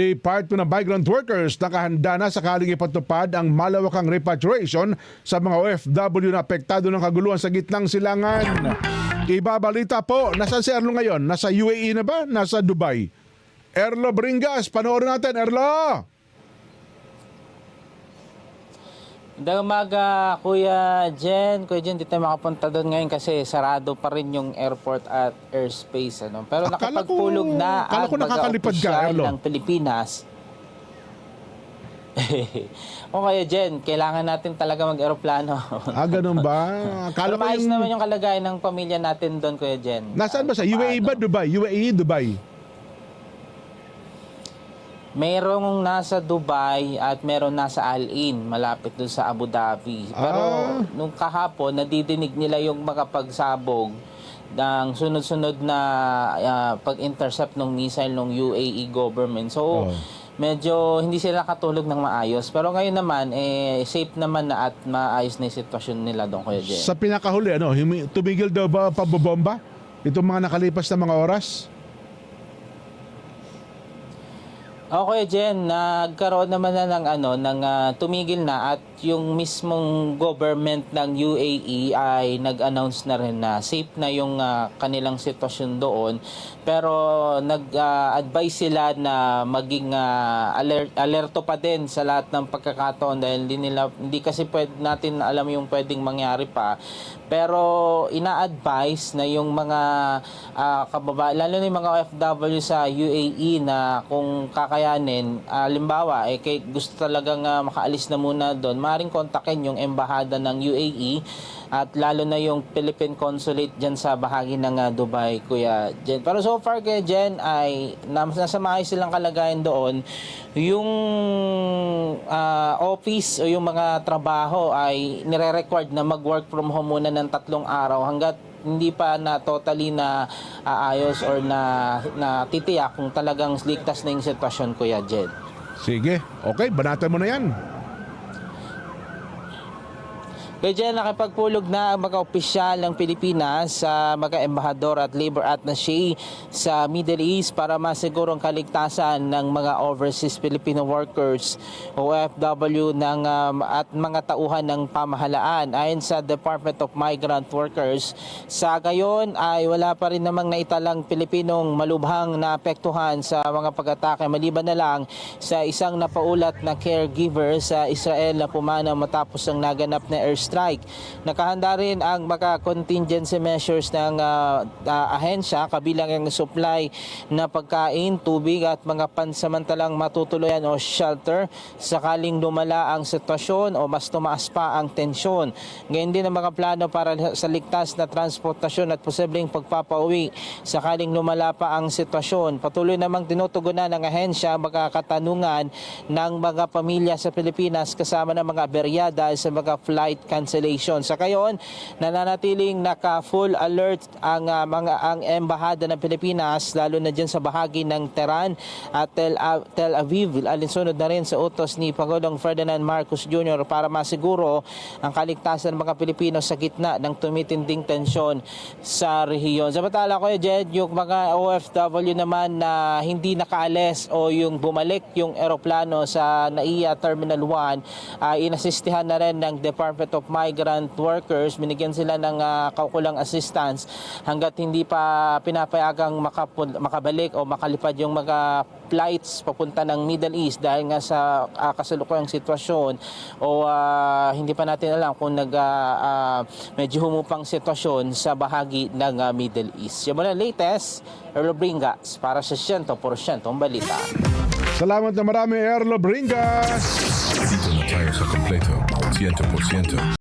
Part ng migrant workers nakahanda na sakaling ipatupad ang malawakang repatriation sa mga OFW na apektado ng kaguluhan sa gitnang silangan. Ibabalita po, nasaan si Erlo ngayon? Nasa UAE na ba? Nasa Dubai? Erlo Bringas, panoorin natin, Erlo! Magandang umaga, Kuya Jen. Kuya Jen, di tayo makapunta doon ngayon kasi sarado pa rin yung airport at airspace. Ano? Pero nakapagpulog na ang mga opisyal ng Pilipinas. O Kuya Jen, kailangan natin talaga mag-aeroplano. Ganun ba? Pero maayos naman yung kalagayan ng pamilya natin doon, Kuya Jen. Nasaan ba sa UAE ba? Dubai? UAE, Dubai? Merong nasa Dubai at meron nasa Al-Ain, malapit dun sa Abu Dhabi. Pero nung kahapon, nadidinig nila yung mga pagsabog ng sunod-sunod na pag-intercept ng missile ng UAE government. So, medyo hindi sila katulog ng maayos. Pero ngayon naman, safe naman na at maayos na yung sitwasyon nila doon, Kuya Jen. Sa pinakahuli, tumigil daw ba pabobomba? Itong mga nakalipas na mga oras? Okay, Jen, nagkaroon naman na ng tumigil na at yung mismong government ng UAE ay nag-announce na rin na safe na yung kanilang sitwasyon doon. Pero nag-advise sila na maging alerto pa din sa lahat ng pagkakataon dahil hindi kasi natin alam yung pwedeng mangyari pa. Pero ina-advise na yung mga lalo na yung mga OFW sa UAE na kung kakayanin, halimbawa, gusto talagang makaalis na muna doon, maaaring kontakin yung embahada ng UAE at lalo na yung Philippine Consulate dyan sa bahagi ng Dubai, Kuya Jen. Pero so far, Kuya Jen, ay nasa maayos silang kalagayan doon. Yung office o yung mga trabaho ay nire-required na mag-work from home muna ng 3 araw hanggat hindi pa na totally na aayos or na titiyak kung talagang ligtas na yung sitwasyon, Kuya Jen. Sige, okay, banatan mo na yan. Kaya dyan, nakipagpulog na ang mga opisyal ng Pilipinas sa mga embahador at labor attaché sa Middle East para masiguro ang kaligtasan ng mga overseas Filipino workers, OFW at mga tauhan ng pamahalaan. Ayon sa Department of Migrant Workers, sa gayon ay wala pa rin namang naitalang Pilipinong malubhang naapektuhan sa mga pag-atake maliban na lang sa isang napaulat na caregiver sa Israel na pumanaw matapos ang naganap na airstrike. Nakahanda rin ang mga contingency measures ng ahensya kabilang ang supply na pagkain, tubig at mga pansamantalang matutuluyan o shelter sakaling lumala ang sitwasyon o mas tumaas pa ang tensyon. Ngayon din ang mga plano para sa ligtas na transportasyon at posibleng pagpapauwi sakaling lumala pa ang sitwasyon. Patuloy namang tinutugunan ng ahensya ang mga katanungan ng mga pamilya sa Pilipinas kasama ng mga aberya dahil sa mga flight cancellation. Sa kayon, nananatiling naka-full alert ang embahada ng Pilipinas lalo na dyan sa bahagi ng Tehran at Tel Aviv. Alinsunod na rin sa utos ni Pangulong Ferdinand Marcos Jr. para masiguro ang kaligtasan ng mga Pilipino sa gitna ng tumitinding tensyon sa rehiyon. Samantala, Kuya Jed, yung mga OFW naman na hindi nakaalis o yung bumalik yung eroplano sa NAIA Terminal 1 ay inasistihan na rin ng Department of Migrant Workers. Binigyan sila ng kaukulang assistance hanggat hindi pa pinapayagang makabalik o makalipad yung mga flights papunta ng Middle East dahil nga sa kasalukuyang sitwasyon o hindi pa natin alam kung medyo humupang sitwasyon sa bahagi ng Middle East. Yan muna latest, Erlo Bringas para sa 100% balita. Salamat na marami, Erlo Bringas. Dito na tayo sa kompleto, 100%.